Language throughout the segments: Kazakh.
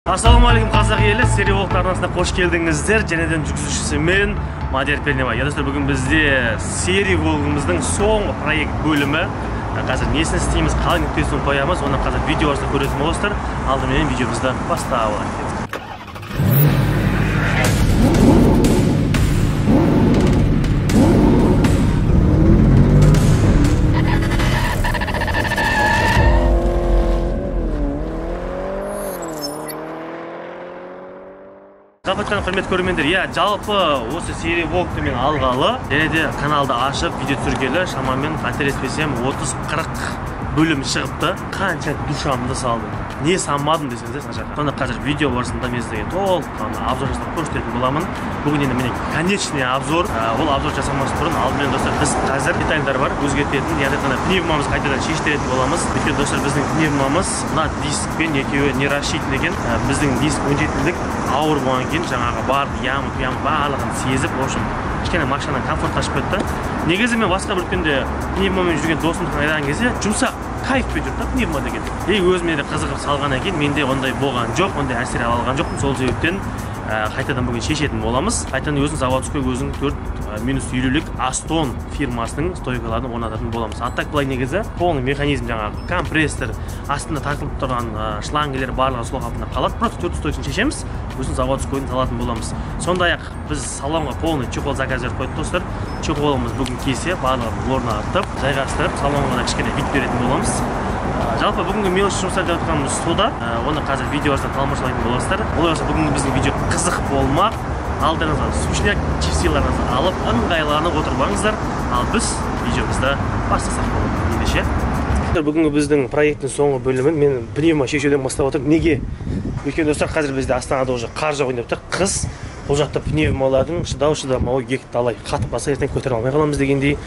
Ассалаумағалейкум қазақ елі, сериолог арнасына қош келдіңіздер. Женеден жүргізушісі мен Мадияр Пернебай. Достар, бүгін бізде сериологымыздың соңғы проект бөлімі. Қазір несін істейміз, қалай нүктесін қоямыз, оны қазір видеосы көретін боласыздар. Алдымен видеомызды бастап алайық. Қапаттан құрметті көрермендер, жалпы осы сериологты мен алғалы, және де каналды ашып, видео түсіргелі, шамамен қателеспесем 30-40 бөлім шығыпты. Қанша душамды салдым, не санмадым десеңіздер сначала. Сонда қазір видео барысында мен сіздерге толық обзор жасап көрсететін боламын. Бүгін енді міне конечный обзор. Ол обзор жасамас бұрын алдымен достар, біз қазір детальдар бар, өзгертетін, яғни ғана пневмамыз қайтадан шештеретін боламыз. Өйткені достар, біздің пневмамыз мына дискпен екеуі не рассчитан екен. Біздің диск 17-лік ауыр болған кейін жаңағы барды ямы барлығын сезіп, в общем, кішкене машинадан комфорт қашып кетті. Негізі мен басқа бір күнде пневмамен жүрген досымды айдаған кезде жұмсақ кайфпен жүрді пневма деген. Өзіме де қызығып салғаннан кейін менде ондай болған жоқ, ондай әсер ала алған жоқпын. Сол себептен қайтадан бүгін шешетін боламыз. Қайтадан өзің заводской өзің 4-50-лік Астон фирмасының стойкаларын орнататын боламыз. Аттак былай негізі полный механизм, жаңағы компрессор, астында тартылып тұрған шлангелер барлығы сол қалпында қалады. Просто 4 стойкасын шешеміз, өзін заводскойын салатын боламыз. Сондай-ақ біз салонға полный чехол заказ беріп қойдық достар. Чехолымыз бүгін келсе, барлығын орнатып, жайғастырып, салонға кішкене вид беретін боламыз. Жалпы бүгінгі мелочь жұмсап жатқанымыз суда, оны қазір видеосында талмашалайтын боласыздар. Олай болса бүгінгі біздің видео қызық болмақ. Алдыңызға сушняк чипсиларыңызды алып, ыңғайланып отырбаңыздар. Ал біз видеомызды бастасақ болады. Ендеше бүгінгі біздің проекттің соңғы бөлімін мен пневма шешуден бастап отырмын. Неге? Өйткені достар, қазір бізде Астанада уже қар жауып тұр. Қыс бұл жақта пневмалардың шыдау-шыдамауы талай қатып қалса ертең көтере алмай қаламыз дегендей.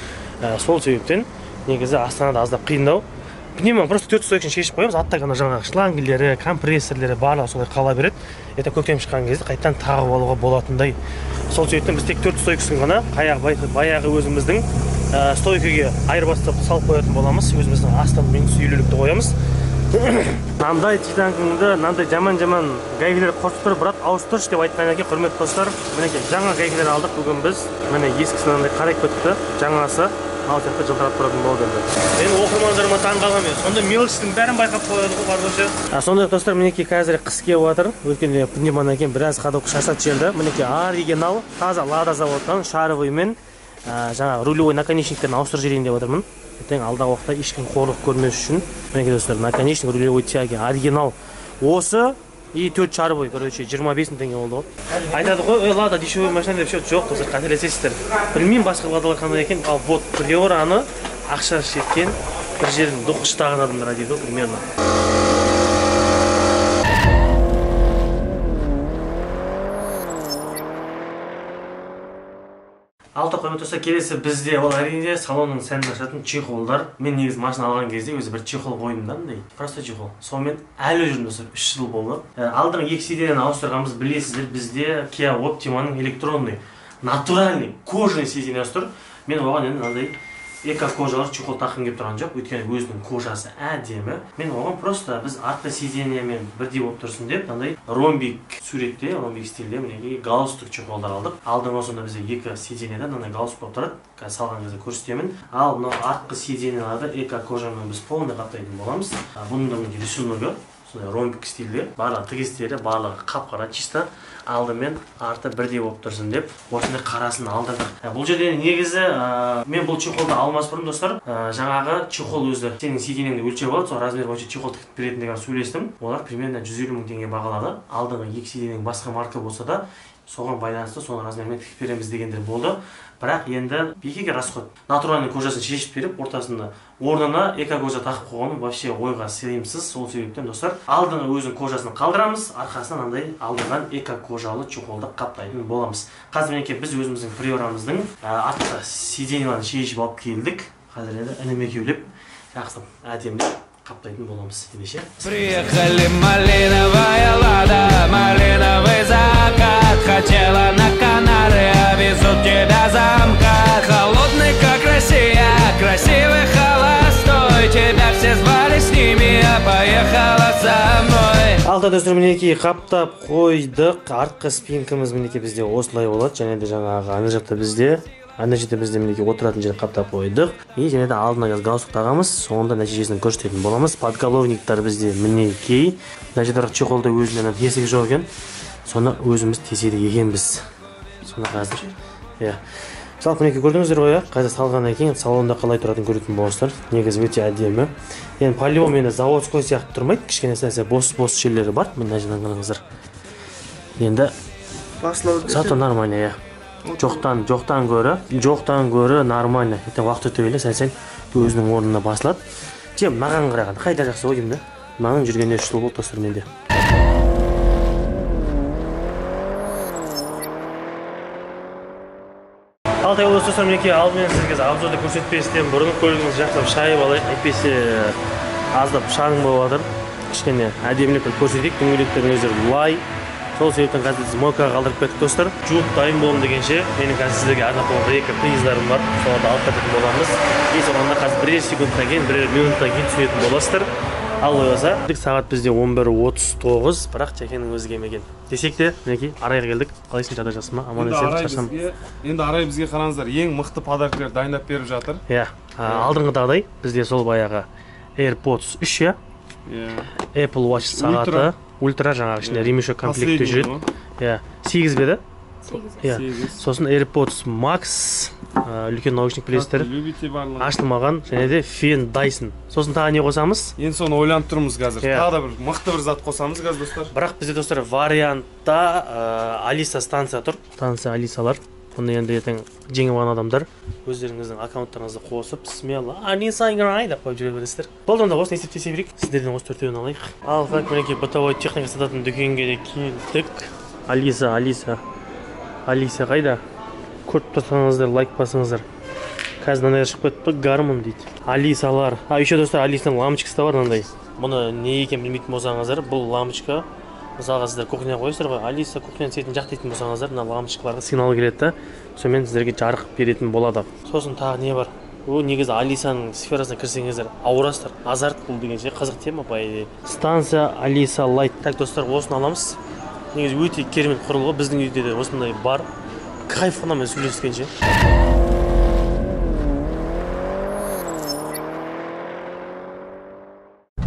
Сол себептен негізі Астанада аздап қиындау. Пневманы просто 4 стойкасын шешіп қоямыз. Аттак жаңағы шлангілері, компрессорлері барлығы солай қала береді. Ертең көктем шыққан кезде қайтадан тағып алуға болатындай. Сол себептен біз тек 4 стойкасын ғана баяғы өзіміздің стойкаға айырбастап салып қоятын боламыз. Өзіміздің Астон мен 50-лікті қоямыз. Нандай титанкыңды, нандай жаман-жаман гайкілер қосып тұрып, брат, ауыстыршы деп айтқаннан кейін, құрметті достар, мінекей жаңа гайкілер алдық. Бүгін біз міне ескісін андай қарайып кетті, жаңасы ал сияқты жылтырап тұратын болды. Мен оқырмандарыма таңғалам мен. Сонда мелочтің бәрін байқап қояды ғой қарғошы. Сондай достар, мінекей қазір қыс келіп жатыр. Өйткені пневмадан кейін біраз ходовка шашат жерді. Мінекей оригинал таза Лада заводтан шаровыймен жаңағы рулевой наконечниктерін ауыстырып жіберейін деп отырмын. Ертең алдағы уақытта ешкім қорлық көрмес үшін. Мінекей достар, наконечник рулевой тяги оригинал. Осы и 4 шаровый, короче, 25 мың теңге болды ғой. Айтады ғой, Лада дешевый машина деп шет жоқ, достар, қателесесіздер. Білмеймін басқа Ладалар қандай екен, ал вот приораны ақша шеккен бір жерін доқыштаған адамдар дейді ғой, примерно. Алты құрметті достар, келесі бізде ол әрине салонның сәнін ашатын чехолдар. Мен негізі машина алған кезде өзі бір чехол қойдым да, мындай. Просто чехол. Сонымен әлі жүрмін достар, 3 жыл болды. Алдыңғы 2 сиденьені ауыстырғанбыз, білесіздер, бізде Kia Optima'ның электронный, натуральный, кожаный сиденьесі тұр. Мен оған енді мынандай эко-кожалар чехол таққым келіп тұрған жоқ, өйткені өзінің кожасы әдемі. Мен оған просто біз артқы сиденьемен бірдей болып тұрсын деп, мынандай ромбик суретте, ромбик стилде мінекей галстук чехолдар алдық. Алдыңғы сонда бізде 2 сиденьеде мынандай галстук болып тұрады. Қазір салған кезде көрсетемін. Ал мына артқы сиденьеларды эко-кожамен біз полный қаптайтын боламыз. Бұның да мінекей рисуногы ромбик стилде, барлығы тігістері, барлығы қап-қара чисто, алдымен арты бірдей болып тұрсын деп осындай қарасын алдырдық. Бұл жерде негізі мен бұл чехолды алмас бұрын достар, жаңағы чехол өзі сенің сиденьеңді өлшеп алады, сол размер бойынша чехол тігіп беретін деген сөйлестім. Олар примерно 150 мың теңге бағалады. Алдыңғы 2 сиденьнің басқа марка болса да соған байланысты соның размермен тігіп береміз дегендер болды. Бірақ енді бекеге расход. Натуральный кожасын шешіп беріп, ортасында орнына эко-кожа тақып қойғаным вообще ойға сыйымсыз. Сол себептен достар, алдыңғы өзінің кожасын қалдырамыз, арқасынан андай алдырған эко-кожалы чехолды қаптайтын боламыз. Қазір мінекей біз өзіміздің приорамыздың артқы сиденьеларын шешіп алып келдік. Қазір енді інім екеулеп жақсы әдемілеп қаптайтын боламыз. Ендеше приехали, малиновая Лада, малиновый закат, хотела на Канары, везут тебя замка. Холодный, как Россия, красивый, холостой, тебя все звали с ними, а поехала со мной. Алда достар, мінекей қаптап қойдық. Артқы спинкамыз мінекей бізде осылай болады. Және де жаңағы ана жақта бізде мінекей отыратын жер қаптап қойдық. И және де алдына галстук тағамыз, соңында нәтижесін көрсететін боламыз. Подголовниктар бізде мінекей. Мына жерде чехолда өзінен тесігі жоқ екен. Соны өзіміз теседі екенбіз. Соны қазір. Жалпы мінекей көрдіңіздер ғой, қазір салғаннан кейін салонда қалай тұратын көретін боласыздар. Негізі өте әдемі. Енді по-любому енді заводской сияқты тұрмайды. Кішкене сәл бос жерлері бар. Мына жерден қараңыздар. Енді зато нормально, жоқтан гөрі нормально. Ертең уақыт өте келе сәл өзінің орнына басылады. Маған қарағанда қайда жақсы ғой деймін да. Маған жүргенде 3 жыл болды достар менде. Алтай олыс достар, мінекей алдымен сізге обзорды көрсетпестен бұрын көлігіңізді жақсылап шайып алайық. Әйтпесе аздап шаң болып жатыр. Кішкене әдемілік көрсетейік. Дөңгелектер өздері лай. Сол себептен қазір біз мойкаға қалдырып кеттік достар. Жуып дайын болым дегенше, менің қазір сіздерге арнап қойған бір-екі призларым бар. Соларды алып кететін боламыз. Соңында қазір бірер секундтан кейін, бірер минуттан кейін түсінетін боласыздар. Ал ойса, сағат бізде 11:39, бірақ Жәкенің өзі келмеген. Десек те, мінекей арайға келдік. Қалайсың, жағдай жақсы ма? Аман есен, шаршам. Енді арай бізге қараңыздар, ең мықты подаркалар дайындап беріп жатыр. Алдыңғыдағыдай бізде сол баяғы AirPods 3, Apple Watch сағаты, ультра жаңағы ішінде ремешок комплектте жүреді. 8 беді? 8. Сосын AirPods Max, үлкен наушник білесіздер. Ашылмаған, және де фен Dyson. Сосын тағы не қосамыз? Енді соны ойланып тұрмыз қазір. Тағы да бір мықты бір зат қосамыз қазір достар. Бірақ бізде достар вариантта Алиса станция тұр. Станция Алисалар. Оны енді ертең жеңіп алған адамдар өздеріңіздің аккаунттарыңызды қосып, смело Алиса играй деп қойып жүре бересіздер. Болды, онда осыны есептесе берейік. Сіздерден осы 4-еуін алайық. Ал мінекей бытовой техника сататын дүкенге де келдік. Алиса қайда? Көріп тұрсаңыздар, лайк басыңыздар. Қазір мынандай шығып кетті, гармон дейді. Алисалар. Еще достар, Алисаның лампочкасы да бар мынандай. Бұны не екен білмейтін болсаңыздар, бұл лампочка. Мысалға сіздер кухняға қойсыздар ғой, Алиса кухняны светін жақ дейтін болсаңыздар, мына лампочкаларға сигнал келеді да, сонымен сіздерге жарық беретін болады. Сосын тағы не бар? Негізі Алисаның сферасына кірсеңіздер, ауырасыздар. Азарт бұл дегенше қызық тема бай. Станция Алиса Light. Так достар, осыны аламыз. Негізі өте керемет құрылғы, біздің үйде де осындай бар. Кайфына мен сөйлескенше.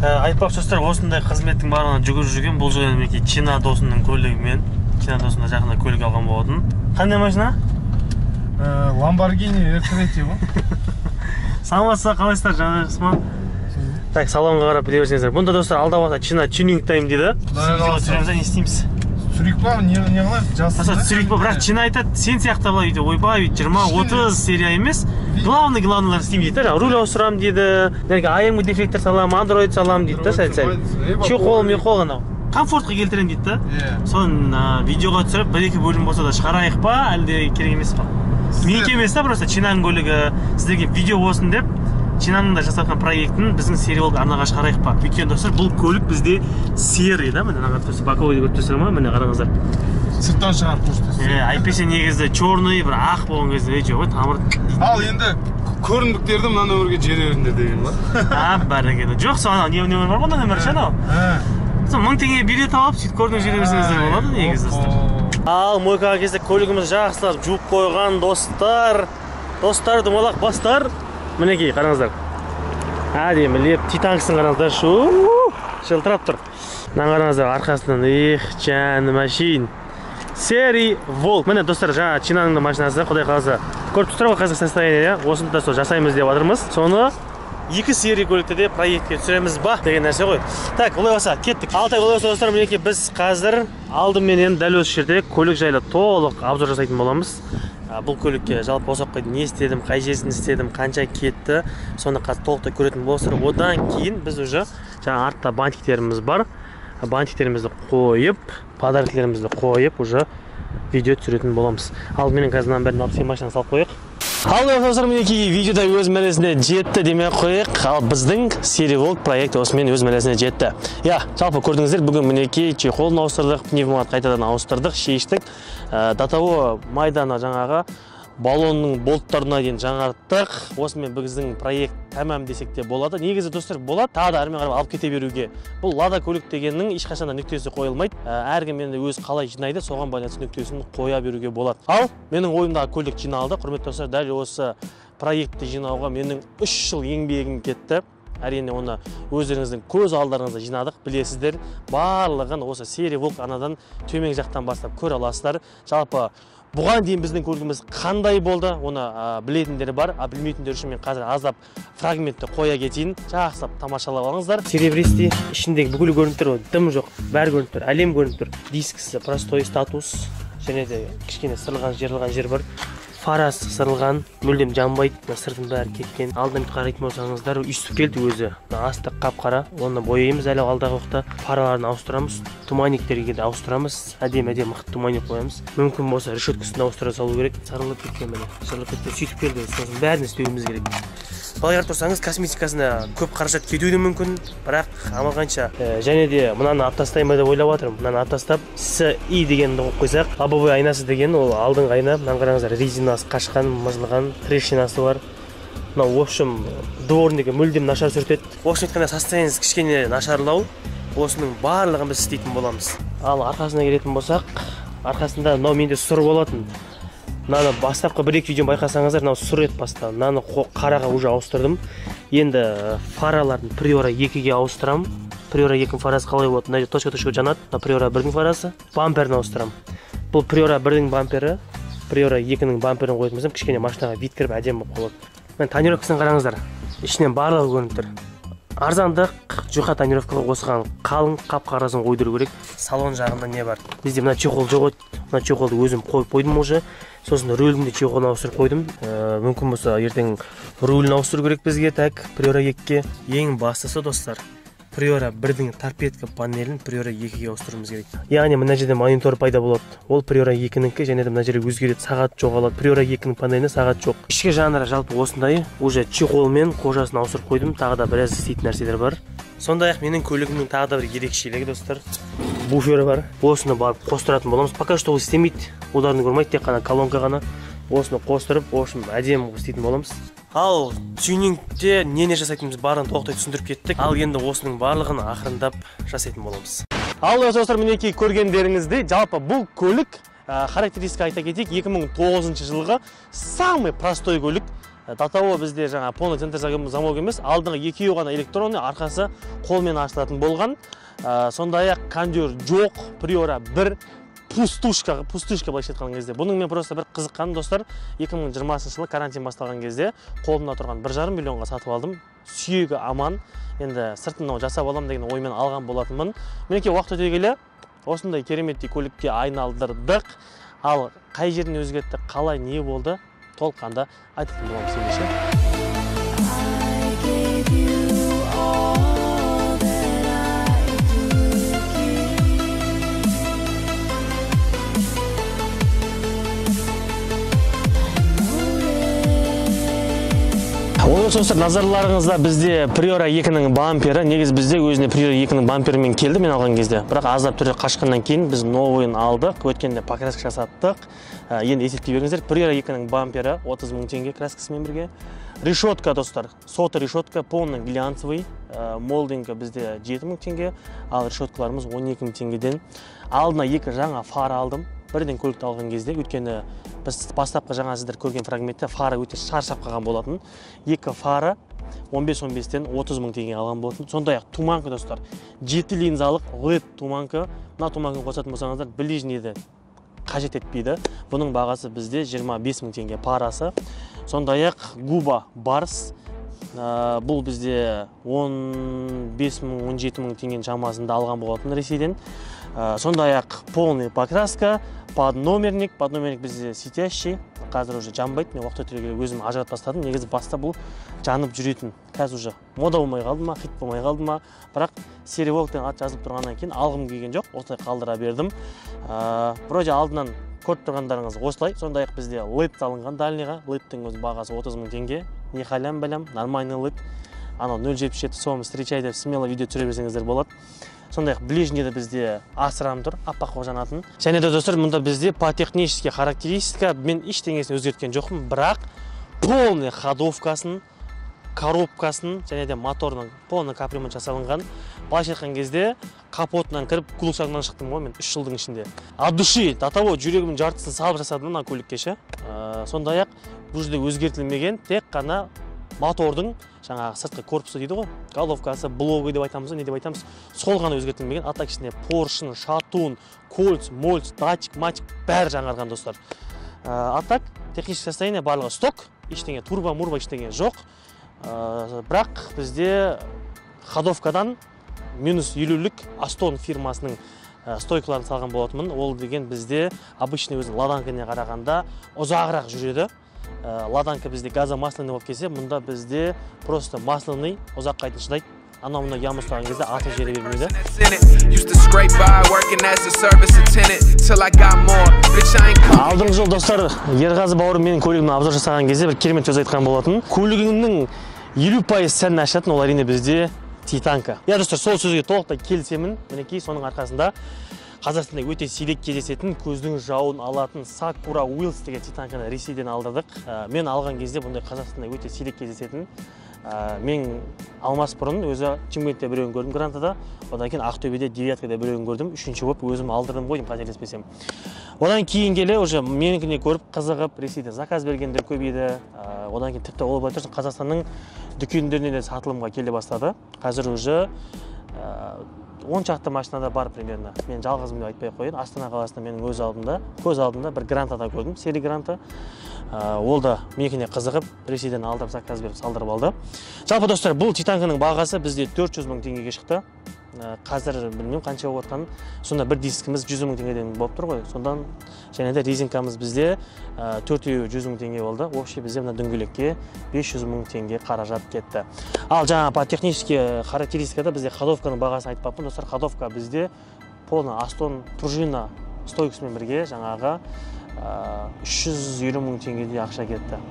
Айтпақшы достар, осындай қызметтің барына жүгіріп жүрген. Бұл жолы мінекей Чина досының көлігімен, Чина досында жақында көлік алған болатын. Қандай машина? Lamborghini R3 ғой. Саламатсыздар, қалайсыздар, жаңағысыз ма? Так, салонға қарап біле берсеңіздер. Бұнда достар алда уақытта Чина тюнинг тайм дейді. Түсіреміз, не істейміз? Сүрек ба, не қылайық? Жасын. Сүрек ба, бірақ Чина айтады, сен сияқты былай дейді, ойбай, 20-30 серия емес. Главныйлар істеймін дейді, руль ауыстырам дейді, АМ дефлектор салам, андроид салам дейді, сәл-сәл. Чехол анау. Комфортқа келтірем дейді. Соны видеоға түсіріп, бір-екі бөлім болса да шығарайық па, әлде керек емес па? Менікі емес та, просто Чинаның көлігі сіздерге видео болсын деп, Чинаның да жасатқан проектін біздің сериялық арнаға шығарайық па. Өйткені достар, бұл көлік бізде серый да, міне боковойды көріп тұрсыздар ма, міне қараңыздар. Сырттан шығарып көрсетесіз. Әйтпесе негізі черный, бір ақ болған кезде жоқ, тамыр. Ал енді көрімдіктерді мына нөмірге жібере беріңдер деген ба? Бәрекелді. Жоқ, соған нөмір бар ғой, нөмір ше анау. 1000 теңге билет алып, сөйтіп көрдіңіз жібере берсеңіздер болады негізі достар. Ал мойкаға келсек, көлігіміз жақсылап жуып қойған достар. Достар, думалақ бастар. Мінекей, қараңыздар. Әдемілеп, титанкісін қараңыздар, жылтырап тұр. Мына қараңыздар, арқасынан, жаны машин. Серий Волк. Міне достар, жаңа Чинаның да машинасы, құдай қаласа. Көріп тұрсыздар ғой қазір состояние, осыны да жасаймыз деп жатырмыз. Соны 2 серия көлікті де проектке түсіреміз ба деген нәрсе ғой. Так, олай болса, кеттік. Алтай, олай болса достар, мінекей біз қазір алдыменен дәл осы жерде көлік жайлы толық обзор жасайтын боламыз. Бұл көлікке жалпы осы уақытқа не істедім, қай жерін істедім, қанша кетті, соны қазір толықтай көретін боласыздар. Одан кейін біз уже жаңа артта бантиктеріміз бар. Бантиктерімізді қойып, подаркілерімізді қойып, уже видео түсіретін боламыз. Алдыменен қазір бәрін алып машинаны салып қойық. Ал достар, мінекей видеода өз мәресіне жетті демей қойық. Ал біздің серия Волк проекті осымен өз мәресіне жетті. Жалпы көрдіңіздер, бүгін мінекей чехолын ауыстырдық, пневмат қайтадан ауыстырдық, шештік. До того майдана жаңағы баллонның болттарына дейін жаңарттық. Осымен біздің проект тәмам десек те болады. Негізі достар болады, тағы да әрмен қарап алып кете беруге. Бұл Lada көлік дегеннің ешқашан да нүктесі қойылмайды. Әркім енді өз қалай жинайды, соған байланысты нүктесін қоя беруге болады. Ал менің ойымдағы көлік жиналды. Құрметті достар, дәл осы проектті жинауға менің 3 жыл еңбегім кетті. Әрине оны өздеріңіздің көз алдарыңызда жинадық, білесіздер. Барлығын осы серия Волк анадан төмен жақтан бастап көре аласыздар. Жалпы бұған дейін біздің көлігіміз қандай болды, оны білетіндері бар, білмейтіндер үшін мен қазір аздап фрагментті қоя кетейін. Жақсылап тамашалап алыңыздар. Серебристый ішіндегі бүкіл көрініп тұр, дым жоқ, бәрі көрініп тұр, әлем көрініп тұр. Дискісі простой статус, және де кішкене сырылған жер бар. Фарасы сырылған, мүлдем жанбайды, сыртын бәрі кеткен. Алдын қарайтын болсаңыздар, үйсіп келді өзі. Асты қап-қара, оны бояймыз әлі алдағы уақытта. Фараларын ауыстырамыз, туманиктерге де ауыстырамыз. Әдемі мықты туманик қоямыз. Мүмкін болса решеткасын ауыстыра салу керек. Сарылып кеткен міне. Сарылып кеткен, сөйтіп келді. Сосын бәрін істеуіміз керек. Былай қарап тұрсаңыз, косметикасына көп қаражат кетуі де мүмкін, бірақ амалғанша және де мынаны алып тастаймын деп ойлап жатырмын. Мынаны алып тастап, SI дегенді қойып қойсақ, лобовой айнасы деген ол алдыңғы айна. Мынаны қараңыздар, резинасы қашқан, мызылған, трещинасы бар. Мынау, в общем, дворнигі мүлдем нашар сүртеді. В общем, айтқанда состояниесі кішкене нашарлау. Осының барлығын біз істейтін боламыз. Ал арқасына келетін болсақ, арқасында мынау менде сұр болатын. Мынаны бастапқы 1-2 видеоны байқасаңыздар, мынау сұр ет баста. Мынаны қараға уже ауыстырдым. Енді фаралардың Priora 2-ге ауыстырам. Priora 2-ның фарасы қалай болады? Мына точка-точка жанады. Priora 1-ның фарасы. Бамперін ауыстырам. Бұл Priora 1-ның бампері, Priora 2-ның бамперін қойып болсам, кішкене машинаға вид кіріп әдемі болып қалады. Мен тонировкасын қараңыздар. Ішінен барлығы көрініп тұр. Арзандық жұқа тонировкаға қосылған қалың қап-қарасын қойдыру керек. Салон жағында не бар? Бізде мына чехол жоқ еді. Мына чехолды өзім қойып қойдым уже. Сосын рөлін де чехолын ауыстырып қойдым. Мүмкін болса ертең рөлін ауыстыру керек бізге. Так, Priora 2-ге. Ең бастысы достар, Priora 1-дің торпедка панелін Priora 2-ге ауыстыруымыз керек. Яғни мына жерде монитор пайда болады. Ол Priora 2-нікі, және де мына жерде өзгереді, сағат жоғалады. Priora 2-ның панеліне сағат жоқ. Ішкі жанры жалпы осындай. Уже чехолмен қожасын ауыстырып қойдым. Тағы да біраз істейтін нәрселер бар. Сондай-ақ менің көлігімнің тағы да бір ерекшелігі достар, буфері бар. Осыны барып қостыратын боламыз. Пока что ол істемейді. Ударны көрмейді, тек қана колонка ғана. Осыны қостырып, в общем, әдемі істейтін боламыз. Ал тюнингте не жасайтынымыз барын толықтай түсіндіріп кеттік. Ал енді осының барлығын ақырындап жасайтын боламыз. Ал достар, мінекей көргендеріңізде, жалпы бұл көлік характеристика айта кетейік, 2009 жылғы самый простой көлік. До того бізде жаңа полный центр замок емес, алдыңғы екеуі ғана электронный, арқасы қолмен ашылатын болған. Сондай-ақ кондер жоқ, Priora 1 пустышка былайша айтқан кезде. Бұның мен просто бір қызыққаным достар, 2020 жылы карантин басталған кезде қолымда тұрған 1,5 миллионға сатып алдым. Сүйегі аман. Енді сыртынан жасап алам деген оймен алған болатынмын. Мінекей уақыт өте келе осындай кереметтей көлікке айналдырдық. Ал қай жерін өзгертті, қалай не болды, толыққанда айтатын боламыз ендеше. Достар, назарларыңызда бізде Priora 2-ның бампері. Негіз бізде өзіне Priora 2-ның бамперімен келді мен алған кезде. Бірақ аздап түрде қашқаннан кейін біз новыйын алдық. Өткенде покраска жасаттық. Енді есептей беріңіздер. Priora 2-ның бампері 30 000 теңге краскасымен бірге. Решетка достар, соты решетка, полный глянцевый. Молдингі бізде 7 000 теңге, ал решеткаларымыз 12 000 теңгеден. Алдына 2 жаңа фара алдым. Бірден көлікті алған кезде, өткені біз бастапқы жаңа сіздер көрген фрагментте фара өте шаршап қалған болатын. 2 фара 15-15-тен 30 000 теңге алған болатын. Сондай-ақ туманка достар, 7 линзалық LED туманка. Мына туманканы қосатын болсаңыздар, ближнейді қажет етпейді. Бұның бағасы бізде 25 000 теңге парасы. Сондай-ақ Губа Барс. Бұл бізде 15 000, 17 000 теңген шамасында алған болатын Ресейден. Сондай-ақ полный покраска, подномерник бізде светящий. Қазір уже жанбайды, мен уақыт өте келе өзім ажырат бастадым. Негізі баста бұл жанып жүретін. Қазір уже мода болмай қалды ма, хит болмай қалды ма. Бірақ серия Волктен ат жазылып тұрғаннан кейін алғым келген жоқ, осылай қалдыра бердім. Вроде алдынан көріп тұрғандарыңыз осылай. Сондай-ақ бізде LED салынған дальныйға. LED-тің өз бағасы 30 000 теңге. Не халям-балям, нормальный LED. Анау 0,77 сом встречай деп смело видео түсіре берсеңіздер болады. сондай ближнейде бізде асырам тұр, аппақ болып жанатын. Және де достар, мұнда бізде по технический характеристика мен ештеңесін өзгерткен жоқпын, бірақ полный ходовкасын, коробкасын және де моторның полный капремонт жасалынған. Былайша айтқан кезде капотынан кіріп кулсаңнан шықтым ғой мен 3 жылдың ішінде. От души, до того жүрегімнің жартысын салып жасадым мына көлікке ше. Сондай-ақ бұл жерде өзгертілмеген тек қана мотордың жаңағы сыртқы корпусы дейді ғой, головкасы, блогы деп айтамыз, не деп айтамыз, сол ғана өзгертілмеген. Ата ішінде поршын, шатун, кольц, мольц, датчик, матчик бәрі жаңарған достар. А так технический состояние барлығы сток, ештеңе турбо-мурбо ештеңе жоқ. Бірақ бізде ходовкадан минус 50-лік Астон фирмасының стойкаларын салған болатынмын. Ол деген бізде обычный өзінің ладанкіне қарағанда ұзағырақ жүреді. Ладанка бізде газомасляный болып келсе, мұнда бізде просто масляный ұзақ қайтын шыдайды. Анау-мына ямы ұстаған кезде аты жері бермейді. Алдыңғы жыл достар, Ерғазы бауырым менің көлігімнің обзор жасаған кезде бір керемет сөз айтқан болатын. Көлігіңнің 50% сәнін ашатын ол әрине бізде Титанка. Я достар, сол сөзге толықтай келісемін. Мінекей соның арқасында Қазақстанда өте сирек кездесетін, көздің жауын алатын Sakura Wheels деген Титанканы Ресейден алдырдық. Мен алған кезде бұндай Қазақстанда өте сирек кездесетін. Мен алмас бұрын өзі Чимгентте біреуін көрдім Грантада, одан кейін Ақтөбеде Девяткада біреуін көрдім, үшінші болып өзім алдырдым ғой, қателеспесем. Одан кейін келе уже менікіне көріп қызығып Ресейде заказ бергендер көбейді. Одан кейін тіпті ол былай тұрсын Қазақстанның дүкендеріне де сатылымға келе бастады. Қазір уже 10 шақты машинада бар примерно. Мен жалғызым деп айтпай қойын. Астана қаласында менің көз алдымда бір Грантада көрдім, сери Гранта. Ол да менікіне қызығып, Ресейден алдырып, заказ беріп салдырып алды. Жалпы достар, бұл Титанканың бағасы бізде 400 мың теңгеге шықты. Қазір білмеймін қанша болып жатқанын. Сонда бір дискіміз 100 мың теңгеден болып тұр ғой. Сондан және де резинкамыз бізде 4 100 мың теңге болды. Вообще бізде мына дөңгелекке 500 мың теңге қаражат кетті. Ал жаңа по технический характеристикада бізде ходовканың бағасын айтпаппын. Достар, ходовка бізде полный Астон пружина стойкасымен бірге жаңағы 320 мың теңгедей ақша кетті.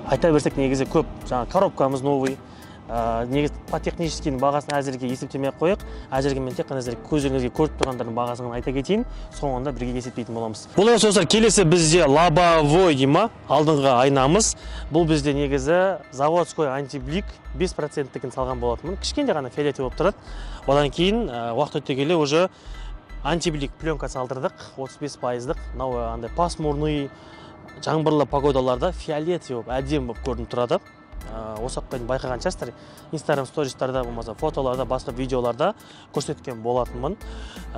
Айта берсек негізі көп. Жаңа коробкамыз новый. Негіз по техническийдің бағасын әзірге есептемей қойық. Әзірге мен тек қана көздеріңізге көріп тұрғандардың бағасын айта кетейін. Соңында бірге есептейтін боламыз. Бұл осы достар, келесі бізде лобовой дейма, алдыңғы айнамыз. Бұл бізде негізі заводской антиблик 5%-тігін салған болатынмын. Кішкенде ғана фиолетовый болып тұрады. Одан кейін уақыт өте келе уже антиблик пленка салдырдық, 35%-дық. Андай пасмурный, жаңбырлы погодаларда фиолетовый болып, әдемі болып көрініп тұрады. Осы ақпайын байқаған шығарсыздар, Instagram стористарда, болмаса фотоларда, басқа видеоларда көрсеткен болатынмын.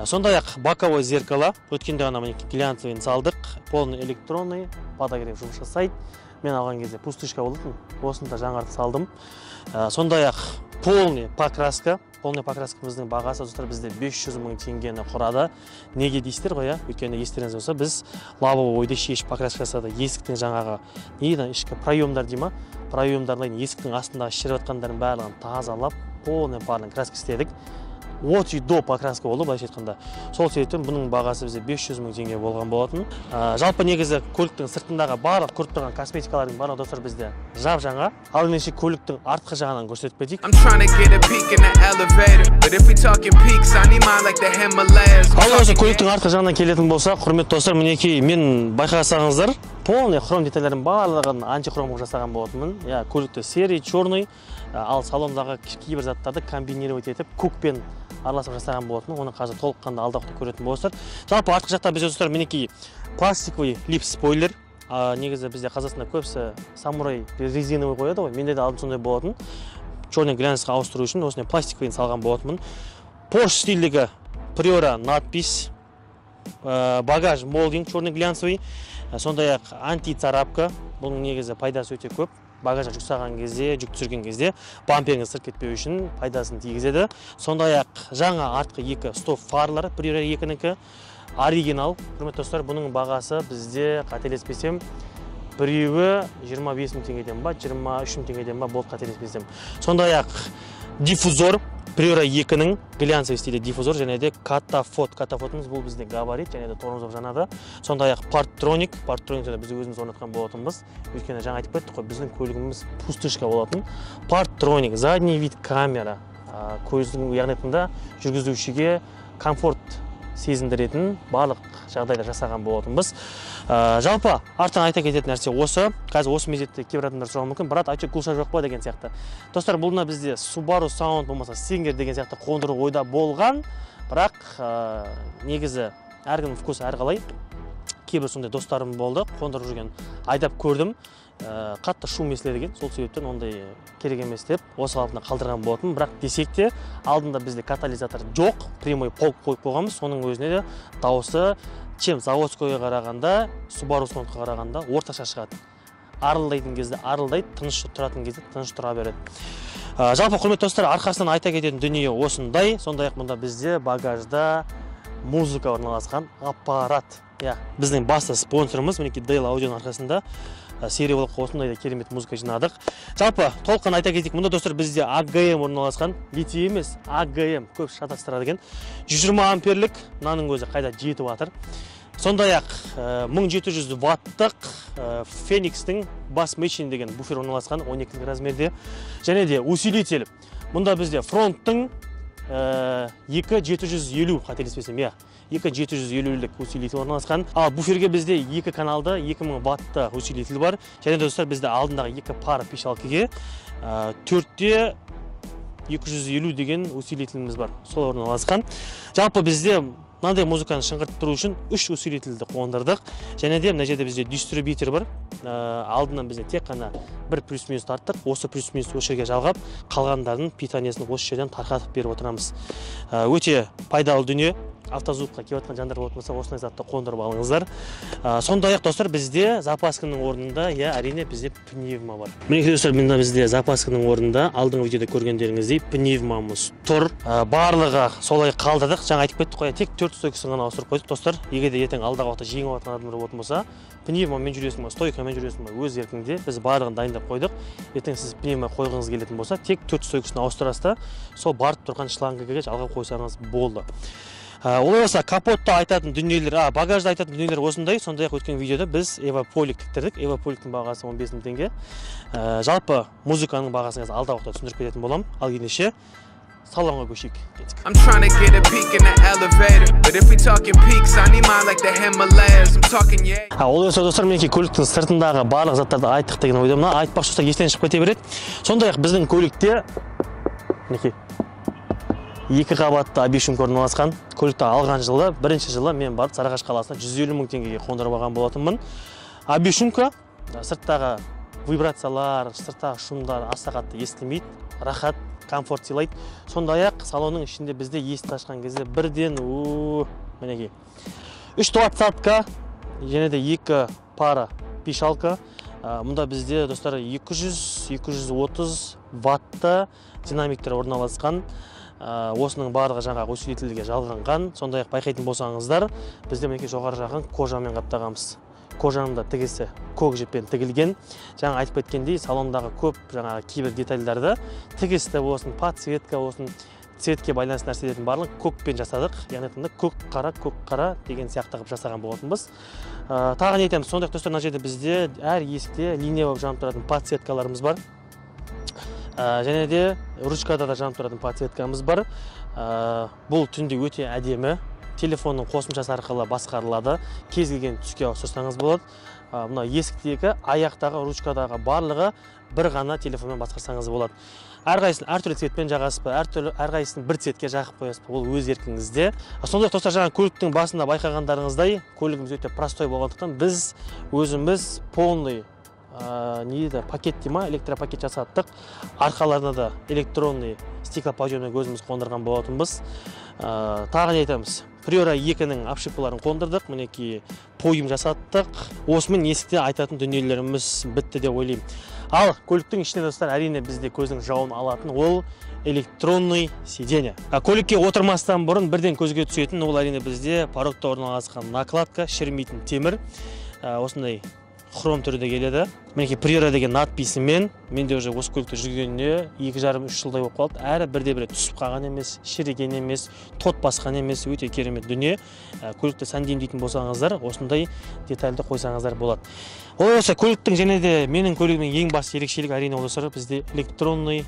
Сондай-ақ боковой зеркало, өткенде ғана глянцевый салдық, полный электронный, подогрев жұмыс жасайды. Мен алған кезде пустышка болатын, осында жаңартып салдым. Сондай-ақ полный покраска. Полный покраскамыздың бағасы достар бізде 500 мың теңгені құрады. Неге дейсіздер ғой, өйткені естеріңіз болса, біз лобовойды шешіп покраска жасады. Есіктің жаңағы ішкі проемдар дейма, проемдардың есіктің астындағы шіріп жатқандарын барлығын тазалап, полный барлығын краска істедік. От и до покраска болды, былайша айтқанда. Сол себептен бұның бағасы бізде 500 мың теңге болған болатын. Жалпы негізі көліктің сыртындағы барлық көріп тұрған косметикалардың барлығы достар бізде жап-жаңа. Ал ендеше көліктің артқы жағынан көрсетіп кетейік. Ал осы көліктің артқы жағынан келетін болса, құрметті достар, мінекей мен байқасаңыздар, полный хром детальдердің барлығын антихромға жасаған болатынмын. Көлікті серый, черный, ал салондағы кейбір заттарды комбинировать етіп, көкпен араласып жасаған болатын. Оны қазір толыққанды алдағы көретін болсыздар. Жалпы артқы жақта біз достар мінекей пластиковый лип спойлер. Негізі бізде Қазақстанда көбісі самурай резиновый қояды ғой. Менде де алдым сондай болатын. Черный глянцқа ауыстыру үшін осындай пластиковый салған болатынмын. Porsche стильдегі Priora надпись, багаж молдинг черный глянцевый. Сондай-ақ анти-царапка. Бұның негізі пайдасы өте көп. Багажа жүк саған кезде, жүк түсірген кезде бамперіңіз сырт кетпеу үшін пайдасын тигізеді. Сондай-ақ жаңа артқы екі стоп фарлары, Priora 2-нікі оригинал. Құрметті достар, бұның бағасы бізде қателеспесем біреуі 25 мың теңгеден ба, 23 мың теңгеден ба болды, қателеспесем. Сондай-ақ диффузор, Priora 2-нің глянцевый стилі диффузор, және де катафот. Катафотымыз бұл бізде габарит, және де тормозов жанады. Сондай-ақ партроник біз өзіміз орнатқан болатынбыз. Өйткені жаңа айтып кеттік қой, біздің көлігіміз пустышка болатын. Партроник, задний вид камера, көздің яғни айтқанда жүргізушіге комфорт сезіндіретін барлық жағдайда жасаған болатынбыз. Жалпы артынан айта кететін нәрсе осы. Қазір осы мезетте кейбір адамдар сұрауы мүмкін, брат, айтшы гулша жоқ па деген сияқты. Достар, бұлына бізде Subaru Sound болмаса Singer деген сияқты қондыру ойда болған, бірақ негізі әркімнің вкусы әрқалай. Кейбір сондай достарым болды, қондырып жүрген айдап көрдім. Қатты шум естіледі екен, сол себептен ондай керек емес деп осы қалпына қалдырған болатын. Бірақ десек те алдында бізде катализатор жоқ, прямой полк қойып қойғанбыз. Соның өзіне де дауысы чем заводскойға қарағанда, Subaru Soundқа қарағанда орташа шығады. Арылдайтын кезде арылдайды, тыныш тұратын кезде тыныш тұра береді. Жалпы құрметті достар, арқасынан айта кететін дүние осындай. Сондай-ақ мұнда бізде багажда музыка орналасқан аппарат. Біздің басты спонсорымыз мінекей Dell Audioның арқасында сериялық осындай керемет музыка жинадық. Жалпы толыққан айта кетейік, мұнда достар бізде AGM орналасқан, литий емес, AGM көп шатастырады екен. 120 амперлік, мынаның өзі қайда жетіп жатыр. Сондай-ақ 1700 ваттық Phoenix-тің бас мешин деген буфер орналасқан 12 размерде. Және де усилитель. Мұнда бізде фронттың 2750 қателеспесем, 2750-лік усилитель орналасқан. Ал буферге бізде 2 каналды 2000 ватты усилитель бар. Және достар, бізде алдындағы 2 пара пешалкеге 4-те 250 деген усилителіміз бар. Сол орналасқан. Жалпы бізде мынандай музыканы шыңғыртып тұру үшін 3 усилительді қондырдық. Және де мына жерде бізде дистрибьютор бар. Алдынан бізде тек қана бір плюс-минус тарттық. Осы плюс-минус осы жерге жалғап, қалғандардың питаниясын осы жерден тарқатып беріп отырамыз. Өте пайдалы дүние. Автозвукқа келіп жатқан жандар болса, осындай затты қондырып алыңыздар. Сондай-ақ достар, бізде запасканың орнында, әрине бізде пневма бар. Мінекей достар, бізде запасканың орнында алдыңғы видеода көргендеріңіздей пневмамыз тұр. Барлығы солай қалдырдық. Жаңа айтып кеттік қой, тек 4 стойкасын ғана ауыстырып қойдық. Достар, егер де ертең алдағы уақытта жеңіп жатқан адамдар болатын болса, пневмамен жүресің ба, стойкамен жүресің ба, өз еркіңде біз барлығын дайындап қойдық. Ертең сіз пневма қойғыңыз келетін болса, тек 4 стойкасын ауыстырасыз да, сол барып тұрған шлангіге жалғап қойсаңыз болды. Олай болса, капотта айтатын дүниелер, багажда айтатын дүниелер осындай. Сондай-ақ өткен видеода біз Evapolic тіктірдік. Evapolicтің бағасы 15 000 теңге. Жалпы музыканың бағасын алдағы уақытта түсіндіріп кететін болам. Ал ендеше салонға көшейік. I'm trying to get a peek in the elevator, but if we talking peaks, I need mine like the Himalayas. I'm talking Олай болса, достар, менің көліктің сыртындағы барлық заттарды айттық деген ойдамын. Айтпақшы болса, естен шығып кете береді. Сондай-ақ біздің көлікте мінекей 2 қабатты абишумка орналасқан. Көлікті алған жылы, бірінші жылы мен барып Сарыағаш қаласына 150 000 теңгеге қондырып алған болатынмын. Абишумка сырттағы вибрациялар, сырттағы шумдар аса қатты естілмейді, рахат, комфорт сыйлайды. Сондай-ақ салонның ішінде бізде есікті ашқан кезде бірден мінекей 3 двадцатка, және де 2 пара пешалка. Мұнда бізде достар 200-230 ватты динамиктер орналасқан. Осының барлығы жаңағы усилительге жалғанған. Сондай-ақ байқайтын болсаңыздар, бізде мінекей жоғары жағын кожамен қаптағанбыз. Кожаның да тігісі көк жіппен тігілген. Жаңа айтып кеткендей, салондағы көп жаңағы кейбір детальдарды тігісті болсын, подсветка болсын, цветке байланысты нәрселердің барлығын көкпен жасадық. Яғни айтқанда көк қара деген сияқты қылып жасаған болатынбыз. Тағы не айтамыз? Сондай-ақ достар, мына жерде бізде әр есікте линия болып жанып тұратын подсветкаларымыз бар. Және де ручкада да жанып тұратын подсветкамыз бар. Бұл түнде өте әдемі. Телефонның қосымшасы арқылы басқарылады. Кез келген түске ауыстырсаңыз болады. Мына есіктегі, аяқтағы, ручкадағы барлығы бір ғана телефонмен басқарсаңыз болады. Әрқайсысын әртүрлі цветпен жағасыз ба, әрқайсысын бір цветке жағып қоясыз ба, ол өз еркіңізде. Сондай-ақ достар, жаңа көліктің басында байқағандарыңыздай, көлігіміз өте простой болғандықтан біз өзіміз полный пакет дейма, электропакет жасаттық. Арқаларына да электронный стеклоподъемный өзіміз қондырған болатынбыз. Тағы не айтамыз? Priora 2-нің обшивкаларын қондырдық, мінекей пойым жасаттық. Осымен есікте айтатын дүниелеріміз бітті деп ойлаймын. Ал көліктің ішінде достар, әрине бізде көздің жауын алатын ол электронный сиденье. Көлікке отырмастан бұрын бірден көзге түсетін ол әрине бізде порогта орналасқан накладка, шірімейтін темір. Осындай хром түрінде келеді. Мінекей Priora деген надписімен, менде уже осы көлікті жүргеніне 2,5-3 жылдай болып қалды. Әрі бірде-бірі түсіп қалған емес, шіріген емес, тот басқан емес, өте керемет дүние. Көлікті сәндеймін дейтін болсаңыздар, осындай детальді қойсаңыздар болады. Ол болса, көліктің және де менің көлігімнің ең басты ерекшелігі әрине ол достар, бізде электронный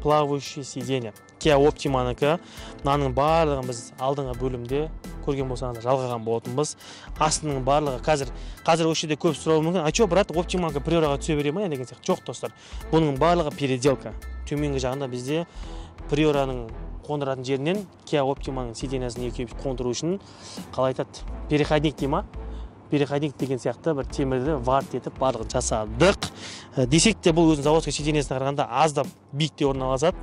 плавающий сиденье. Kia Optima'нікі. Мынаның барлығын біз алдыңғы бөлімде көрген болсаңыздар жалғаған болатынбыз. Астының барлығы қазір осы жерде көп сұрауы мүмкін. А чё, брат, Optima'нікі Priora'ға түсе бере ма деген сияқты? Жоқ, достар. Бұның барлығы переделка. Төменгі жағында бізде Priora'ның қондыратын жерінен Kia Optima'ның сидениясын екеуіп қондыру үшін қалай айтады? Переходник дей ма? Переходник деген сияқты бір темірді варт етіп барлығын жасадық. Десек те бұл өзінің заводской сидениясына қарағанда аздап биікте орналасады.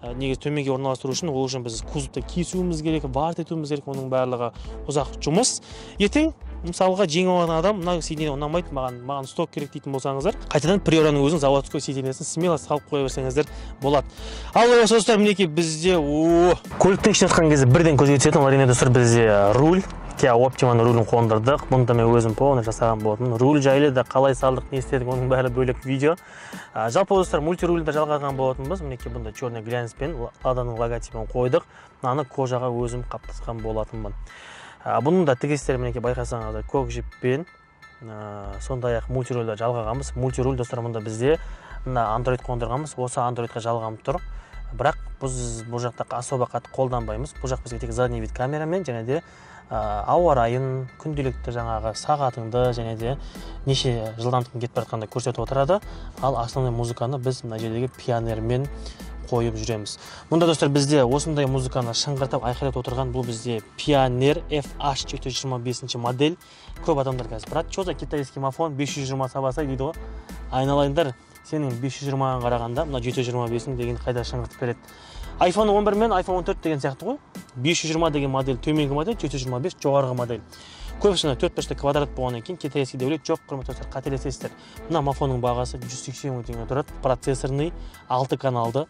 Негізі төменге орналастыру үшін ол үшін біз кузовты кесуіміз керек, варт етуіміз керек, оның барлығы ұзақ жұмыс. Ертең мысалға жеңіп алған адам мына сиденье ұнамайды, маған сток керек дейтін болсаңыздар, қайтадан Priora'ның өзінің заводской сиденьясын смело салып қоя берсеңіздер болады. Ал осы достар, мінекей бізде көліктің ішіне жатқан кезде бірден көзге түсетін әрине достар, бізде руль. Kia Optima'ның рулін қондырдық. Бұны да мен өзім полный жасаған болатынмын. Руль жайлы да қалай салдық, не істедік, оның бәрі бөлек видео. Жалпы достар, мультирульді жалғаған болатынбыз. Мінекей бұнда черный глянцпен Ладаның логотипін қойдық. Мынаны кожаға өзім қаптасқан болатынмын. Бұның да тігістері мінекей байқасаңыздар көк жіппен сондай-ақ мультирульді жалғағанбыз. Мультируль достар, мұнда бізде Android қондырғанбыз. Осы Androidқа жалғанып тұр. Бірақ біз бұл жақта особо қатты қолданбаймыз. Бұл жақ бізге тек задний вид камерамен және де ауа райын, күнделікті жаңағы сағатыңды және де неше жылдамдықпен кетіп бара жатқанды көрсетіп отырады. Ал основной музыканы біз мына жердегі пионермен қойып жүреміз. Мұнда достар бізде осындай музыканы шыңғыртып айқайлап отырған бұл бізде Pioneer FH725 модель. Көп адамдар қазір, брат, что за китайский мафон 520 сабаса дейді ғой. Айналайындар, сенің 520-ға қарағанда мына 725 деген қайда шыңғыртып береді. iPhone 11 мен iPhone 14 деген сияқты ғой. 520 деген модель төменгі модель, 725 жоғарғы модель. Көбісіне 4 бұрышты квадрат болғаннан кейін китайский деп ойлайды. Жоқ, құрметті достар, қателесесіздер. Мына мафонның бағасы 180 мың теңге тұрады. Процессорный, 6 каналды,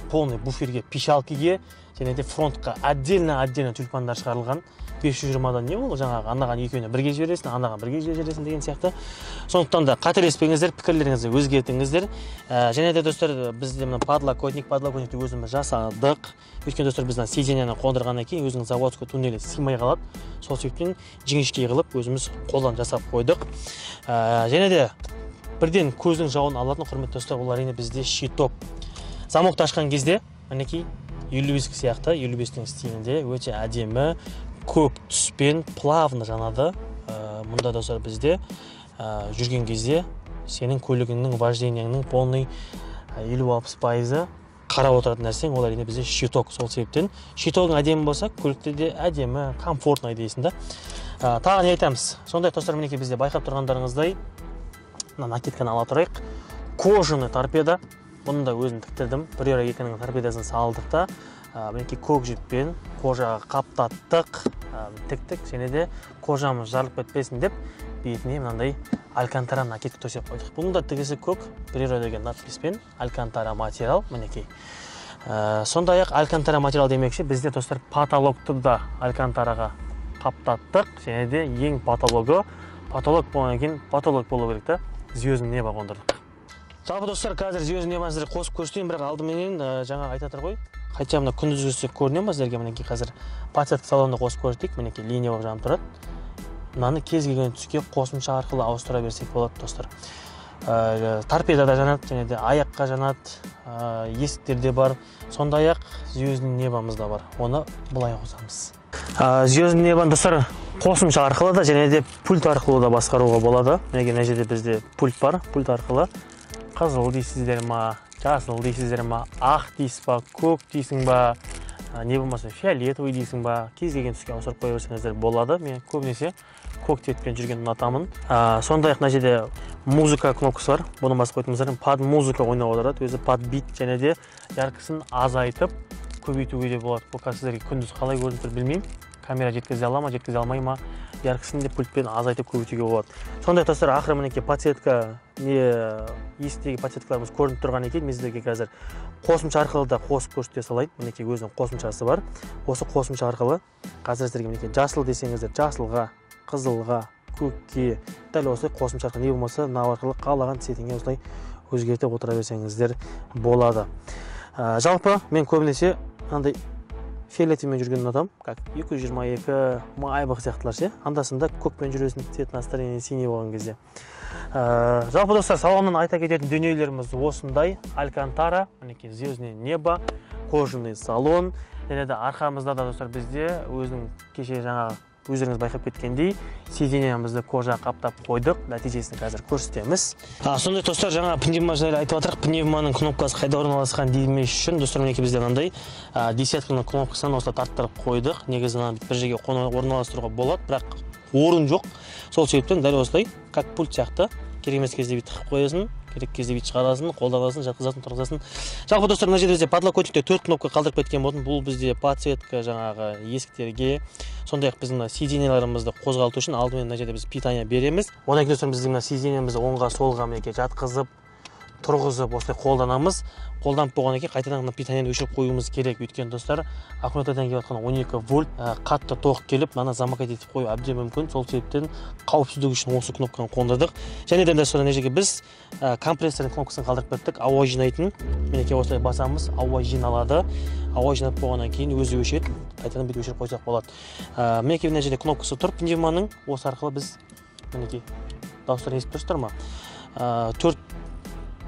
полный буферге, пищалкиге және де фронтқа отдельно тюльпандар шығарылған. 520-дан не ол жаңағы анаған екеуіне бірге жібересің, анаған бірге жібересің деген сияқты. Сондықтан да қателеспеңіздер, пікірлеріңізді өзгертіңіздер. Және де достар, бізде мына подлокотникті өзіміз жасадық. Өйткені достар, біздің сиденьяны қондырғаннан кейін өзінің заводской туннелі сыймай қалады. Сол себептен жіңішке қылып өзіміз қолдан жасап қойдық. Және де бірден көздің жауын алатын құрметті достар, ол әрине бізде щиток. Замокты ашқан кезде мінекей 55 сияқты, 55-дің стилінде өте әдемі көк түспен плавно жанады. Мұнда достар бізде жүрген кезде сенің көлігіңнің вождениеңнің полный 50-60% қарап отыратын нәрсең, ол әрине бізде щиток. Сол себептен щитогың әдемі болса, көлікте де әдемі, комфортно дейсің да. Тағы не айтамыз? Сондай достар, мінекей бізде байқап тұрғандарыңыздай накидканы ала тұрайық. Кожаный торпеда. Бұны да өзім тіктірдім. Priora 2-ның торпедасын салдық та, мінекей көк жіппен кожаға қаптаттық, тіктік, және де кожамыз жарылып кетпесін деп бетіне мынандай алькантара накидка төсеп қойдық. Бұның да тігісі көк, Priora деген надписпен алькантара материал, мінекей. Сондай-ақ алькантара материал демекші, бізде достар потолокты да алькантараға қаптаттық, және де ең потолок болған кейін потолок болу керек та, звездный небо қондырдық. Жалпы достар, қазір звездный небоны сіздерге қосып көрсетейін, бірақ алдыменен жаңа айтатыр ғой. Хотя мына күндіз көрсек көрінен ба сіздерге, мінекей қазір подсветка салонында қосып көрсетейік, мінекей линия болып жанып тұрады. Мынаны кез келген түске қосымша арқылы ауыстыра берсек болады достар. Торпедада жанады, және де аяққа жанады, есіктерде бар. Сондай-ақ звездный небомыз да бар. Оны былай қосамыз. Звездный небоны достар қосымша арқылы да және де пульт арқылы да басқаруға болады. Мына жерде бізде пульт бар, пульт арқылы қызыл дейсіздер ма, жасыл дейсіздер ма, ақ дейсіз ба, көк дейсің ба, не болмаса фиолетовый дейсің ба, кез келген түске ауыстырып қоя берсеңіздер болады. Мен көбінесе көк цветпен жүрген ұнатамын. Сондай-ақ мына жерде музыка кнопкасы бар. Бұны басып қойтыңыздар, под музыка ойнап отырады. Өзі под бит және де яркысын азайтып көбейтуге де болады. Бұл сіздерге күндіз қалай көрініп тұр білмеймін. Камера жеткізе ала ма, жеткізе алмай ма, яркысын де пультпен азайтып көбейтуге болады. Сондай достар, ақыры мінекей подсветка, есіктегі подсветкаларымыз көрініп тұрған екен. Мен сіздерге қазір қосымша арқылы да қосып көрсете салайын. Мінекей өзінің қосымшасы бар. Осы қосымша арқылы қазір сіздерге мінекей жасыл десеңіздер, жасылға, қызылға, көкке, дәл осылай қосымша арқылы, не болмаса мына арқылы қалаған цветіңе осылай өзгертіп отыра берсеңіздер болады. Жалпы мен көбінесе мынандай фиолетовыймен жүрген ұнатам, как 222 айбық сияқтылар ше. Андасында көкпен жүресің, цвет настроение синий болған кезде. Жалпы достар, салоннан айта кететін дүниелеріміз осындай. Алькантара, мінекей звездный небо, кожаный салон. Және де арқамызда да достар бізде өзінің кеше жаңағы өздеріңіз байқап кеткендей сиденьямызды кожа қаптап қойдық. Нәтижесін қазір көрсетеміз. Сондай достар, жаңа пневма жайлы айтып жатырық. Пневманың кнопкасы қайда орналасқан деймеш үшін достар, мінекей бізде мынандай десятканың кнопкасын осылай тарттырып қойдық. Негізі бір жерге орналастыруға болады, бірақ орын жоқ. Сол себептен дәл осылай как пульт сияқты керек емес кезде бүйтіп тығып қоясың, керек кезде бүйтіп шығарасын, қолданасың, жатқызасың, тұрғызасың. Жалпы достар, мына жерде бізде подлокотникте 4 кнопка қалдырып кеткен болатын. Бұл бізде подсветка жаңағы есіктерге, сондай-ақ біздің сиденьяларымызды қозғалту үшін алдымен мына жерде біз питание береміз. Одан кейін достар, біздің сиденьямызды оңға солға мінекей жатқызып, тұрғызып осылай қолданамыз. Қолданып болғаннан кейін қайтадан питаниені өшіріп қоюымыз керек. Өйткені достар, аккумулятордан келіп жатқан 12 вольт қатты тоқ келіп, мына замокать етіп қою әбден мүмкін. Сол себептен қауіпсіздік үшін осы кнопканы қондырдық. Және де достар, мына жерге біз компрессордың кнопкасын қалдырып кеттік. Ауа жинайтын. Мінекей осылай басамыз, ауа жиналады. Ауа жинап болғаннан кейін өзі өшеді. Қайтадан бүйтіп өшіріп қойсақ болады. Мінекей мына жерде кнопкасы тұр пневманың. Осы арқылы біз мінекей дауыстарын естіп тұрсыздар ма? 4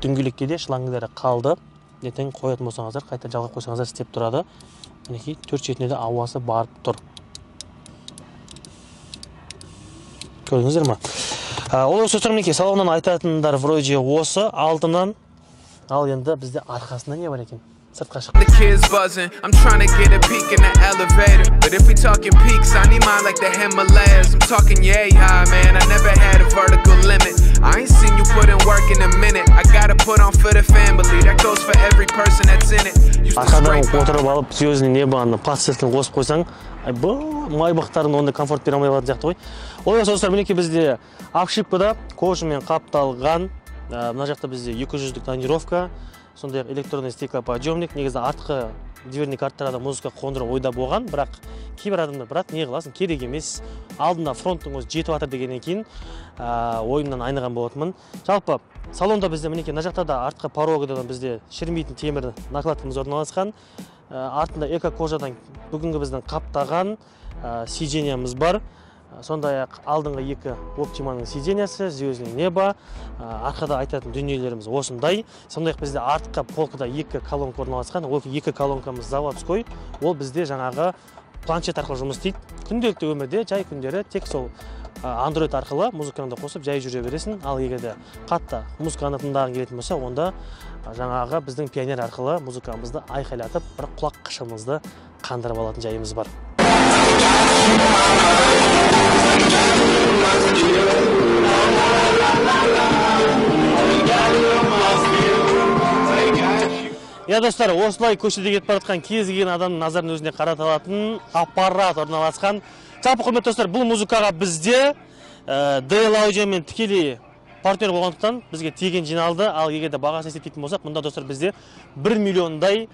дөңгелекке де шлангілері қалды. Ертең қоятын болсаңыздар, қайта жалғап қойсаңыздар істеп тұрады. Мінекей 4 шетіне де ауасы барып тұр. Көрдіңіздер ма? Ол осы тұр, мінекей салоннан айтатындар вроде осы алдынан, ал енді бізде арқасында не бар екен? Сыртқа шық. The kids buzzing, I'm trying to get a peek in the elevator. But if we talking peaks, I need mine like the Himalayas. I'm talking yay high, man, I never had a vertical limit. I ain't seen you put in work in a minute. I gotta put on for the family, that goes for every person that's in it. Арқадан отырып алып, звездный небоны подсветканы қосып қойсаң, майбақтарын онда комфорт бере алмай қалатын сияқты ғой. Ол достар, мінекей бізде обшивкада кожамен қапталған, мына жақта бізде 200-дік тонировка, сондай электронный стеклоподъемник. Негізі артқы дверный карттарда музыка қондыру ойда болған, бірақ кейбір адамдар, брат, не қыласың, керек емес. Алдында фронттың өзі жетіп жатыр дегеннен кейін ойымнан айныған болатынмын. Жалпы салонда бізде мінекей мына жақта да артқы порогыдан бізде шірімейтін темір накладкамыз орналасқан. Артында эко кожадан бүгінгі біздің қаптаған сиденьямыз бар. Сондай-ақ алдыңғы 2 оптиманың сиденьясы, звездный небо, арқада айтатын дүниелеріміз осындай. Сондай-ақ бізде артқы полкада 2 колонка орналасқан. Ол 2 колонкамыз заводской. Ол бізде жаңағы планшет арқылы жұмыс істейді. Күнделікті өмірде жай күндері тек сол Android арқылы музыканы қосып жай жүре бересің. Ал егерде қатты музыканы тыңдағың келетін болса, онда жаңағы біздің пионер арқылы музыкамызды айқайлатып, бір құлақ қышымызды қандырып алатын жайымыз бар. Я достар, осылай көшеде кетіп бара жатқан кез келген адамның назарын өзіне қарата алатын аппарат орналасқан. Жалпы құрметті достар, бұл музыкаға бізде DL аудиомен тікелей партнер болғандықтан бізге тегін жиналды. Ал егерде бағасын есептейтін болсақ, мұнда достар бізде 1 миллиондай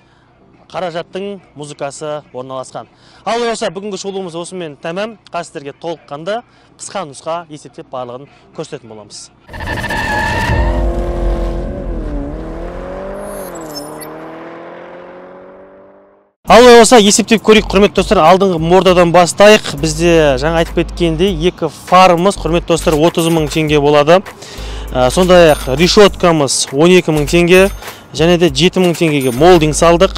қаражаттың музыкасы орналасқан. Ал осы бүгінгі шолуымыз осымен тәмам. Қасіздерге толыққанды қысқа нұсқа есептеп барлығын көрсететін боламыз. Ал осы есептеп көрейік, құрметті достар, алдыңғы мордадан бастайық. Бізде жаңа айтып кеткендей 2 фарымыз, құрметті достар, 30 000 теңге болады. Сондай-ақ решеткамыз 12 000 теңге, және де 7 000 теңгеге молдинг салдық.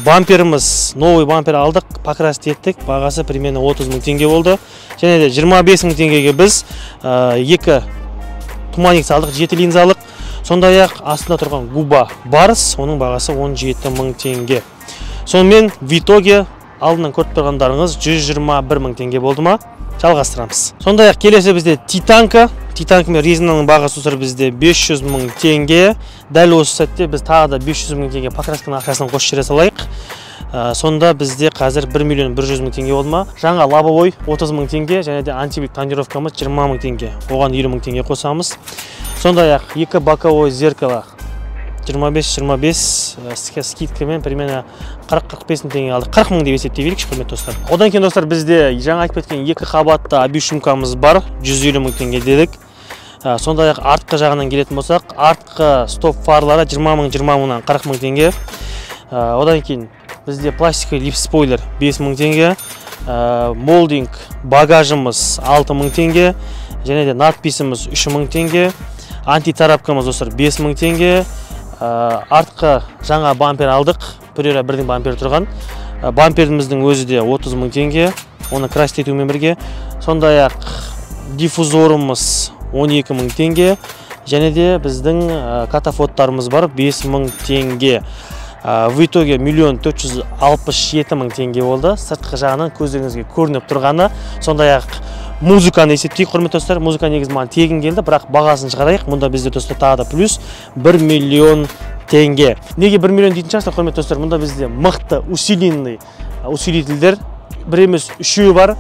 Бамперіміз, новый бампер алдық, покрасить еттік, бағасы примерно 30 000 теңге болды. Және де 25 000 теңгеге біз 2 туманик салдық, 7 линзалық. Сондай-ақ астында тұрған губа барс, оның бағасы 17 000 теңге. Сонымен в итоге алдынан көріп тұрғандарыңыз 121 000 теңге болды ма? Жалғастырамыз. Сондай-ақ келесі бізде Титанка. Титанка мен резинаның бағасы бізде 500 000 теңге. Дәл осы сәтте біз тағы да 500 000 теңге покрасканың ақшасын қосып жібере салайық. Сонда бізде қазір 1 100 000 теңге болды ма? Жаңа лобовой 30 000 теңге, және де антибик тонировкамыз 20 000 теңге. Оған 20 000 теңге қосамыз. Сондай-ақ 2 боковой зеркало 25-25 скидкамен примерно 40-45 теңге алдық. 40 000 деп есептей берейікші, құрметті достар. Одан кейін достар, бізде жаңа айтып кеткен 2 қабатты объюшумкамыз бар, 150 000 теңге дедік. Сондай-ақ артқы жағынан келетін болсақ, артқы стоп фарлары 20 000-20 000-нан 40 000 теңге. Одан кейін бізде пластиковый лип спойлер 5 000 теңге. Молдинг багажымыз 6 000 теңге. Және де надписіміз 3 000 теңге. Антитарапкамыз достар 5 000 теңге. Артқы жаңа бампер алдық, Priora бірден бампер тұрған. Бамперіміздің өзі де 30 000 теңге. Оны красить етумен бірге. Сондай-ақ диффузорымыз 12 000 теңге. Және де біздің катафоттарымыз бар 5 000 теңге. В итоге 1 467 000 теңге болды. Сыртқы жағынан көздеріңізге көрініп тұрғаны. Сондай-ақ музыканы есептейік, құрметті достар. Музыка негізі маған тегін келді, бірақ бағасын шығарайық. Мұнда бізде достар тағы да плюс 1 000 000 теңге. Неге 1 000 000 дейтін шығарсыздар, құрметті достар? Мұнда бізде мықты усиленный усилителдер, бір емес үшеуі бар.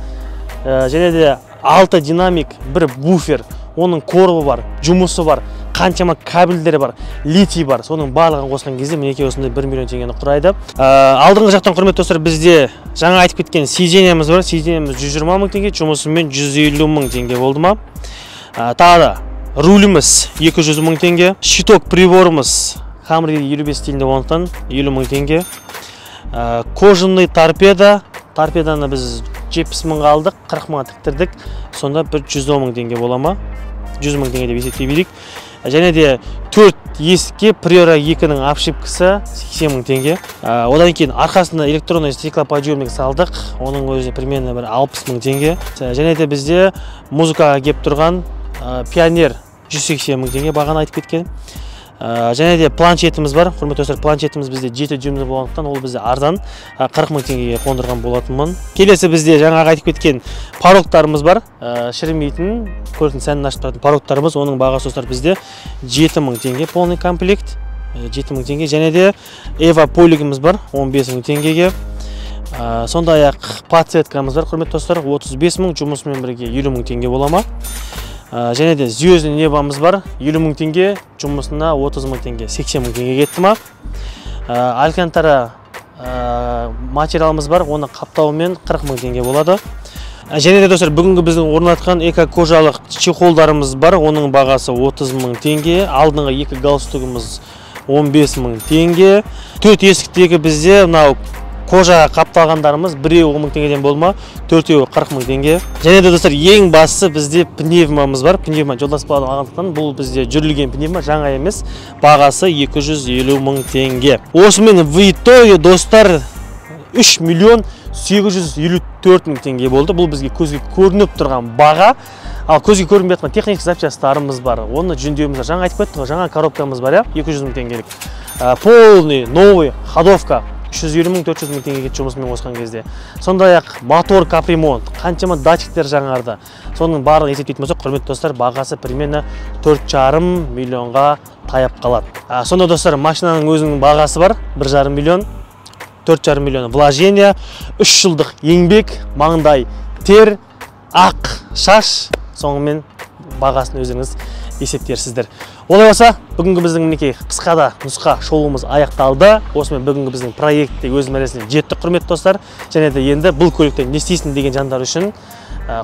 Және де 6 динамик, бір буфер, оның корбы бар, жұмысы бар, қаншама кабельдері бар, литий бар. Соның барлығын қосқан кезде мінекей осындай 1 000 000 теңгені құрайды. Алдыңғы жақтан, құрметті достар, бізде жаңа айтып кеткен сиденьямыз бар. Сиденьямыз 120 000 теңге, жұмысымен 150 000 теңге болды ма? Тағы да руліміз 200 000 теңге, щиток приборымыз Хаммер 55 стилінде болғандықтан 50 000 теңге. Кожаный торпеда, торпеданы біз 70 000 алдық, 40 000 тіктірдік. Сонда 110 000 теңге бола ма? 100 000 теңге деп есептей берейік. Және де 4 есікке Priora 2-ның обшивкасы 80 000 теңге. Одан кейін арқасында электронный стеклоподъемник салдық. Оның өзі примерно 60 000 теңге. Және де бізде музыкаға кеп тұрған Pioneer 180 000 теңге бағаны айтып кеткен. Және де планшетіміз бар. Құрметті достар, планшетіміз бізде 7 дюймді болғандықтан ол бізде арзан 40 000 теңгеге қондырған болатынмын. Келесі бізде жаңағы айтып кеткен пароктарымыз бар. Шірімейтін, көретін сәнін ашып тұратын пароктарымыз. Оның бағасы достар бізде 7 000 теңге полный комплект. 7 000 теңге. Және де Eva полигіміз бар 15 000 теңгеге. Сондай-ақ подсветкамыз бар. Құрметті достар, 35 000, жұмысымен бірге 50 000 теңге бола ма? Және де звездный небомыз бар 50 000 теңге, жұмысына 30 000 теңге, 80 000 теңге кетті ма? Алькантара материалымыз бар, оны қаптауымен 40 000 теңге болады. Және де достар, бүгінгі біздің орнатқан эко-кожалық чехолдарымыз бар, оның бағасы 30 000 теңге, алдыңғы 2 галстугымыз 15 000 теңге. 4 есіктегі бізде мынау кожаға қапталғандарымыз біреуі 10 000 теңгеден болма, 4-еуі 40 000 теңге. Және де достар, ең бастысы бізде пневмамыз бар. Пневма жолдас баладан алғандықтан бұл бізде жүрілген пневма, жаңа емес, бағасы 250 000 теңге. Осымен в итоге достар 3 854 000 теңге болды. Бұл бізге көзге көрініп тұрған баға. Ал көзге көрінбей жатқан техник запчастарымыз бар. Оны жөндеуіміз бар. Жаңа айтып кеттік, жаңа коробкамыз бар, 200 000 теңгелік. Полный новый ходовка 350 000, 400 000 теңгеге жұмысымен қосқан кезде. Сондай-ақ мотор капремонт, қаншама датчиктер жаңарды. Соның барлығын есептейтін болсақ, құрметті достар, бағасы примерно 4,5 миллионға таяп қалады. Сонда достар, машинаның өзінің бағасы бар 1,5 миллион, 4,5 миллион вложение, 3 жылдық еңбек, маңдай тер, ақ шаш, соңымен бағасын өзіңіз есептерсіздер. Олай болса, бүгінгі біздің мінекей қысқада нұсқа шоуымыз аяқталды. Осымен бүгінгі біздің проектте өз мәресіне жетті, құрметті достар. Және де енді бұл көліктен не істейсің деген жандар үшін,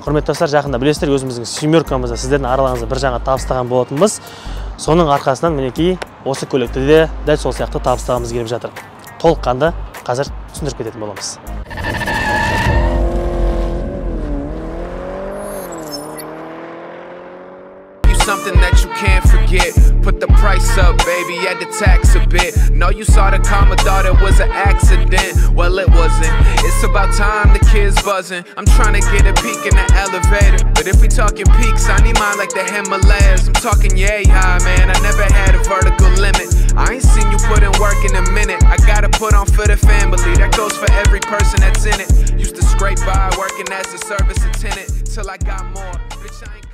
құрметті достар, жақында білесіздер, өзіміздің семеркамызда сіздердің араларыңызда бір жаңа табыстаған болатынбыз. Соның арқасынан мінекей осы көлікті де дәл сол сияқты табыстағымыз келіп жатыр. Толыққанды қазір түсіндіріп кететін боламыз. Something that you can't forget. Put the price up, baby, add the tax a bit. Know you saw the comma, thought it was an accident. Well, it wasn't. It's about time, the kids buzzing. I'm trying to get a peek in the elevator. But if we talking peaks, I need mine like the Himalayas. I'm talking yay high, man, I never had a vertical limit. I ain't seen you put in work in a minute. I gotta put on for the family, that goes for every person that's in it. Used to scrape by, working as a service attendant, till I got more. Bitch, I ain't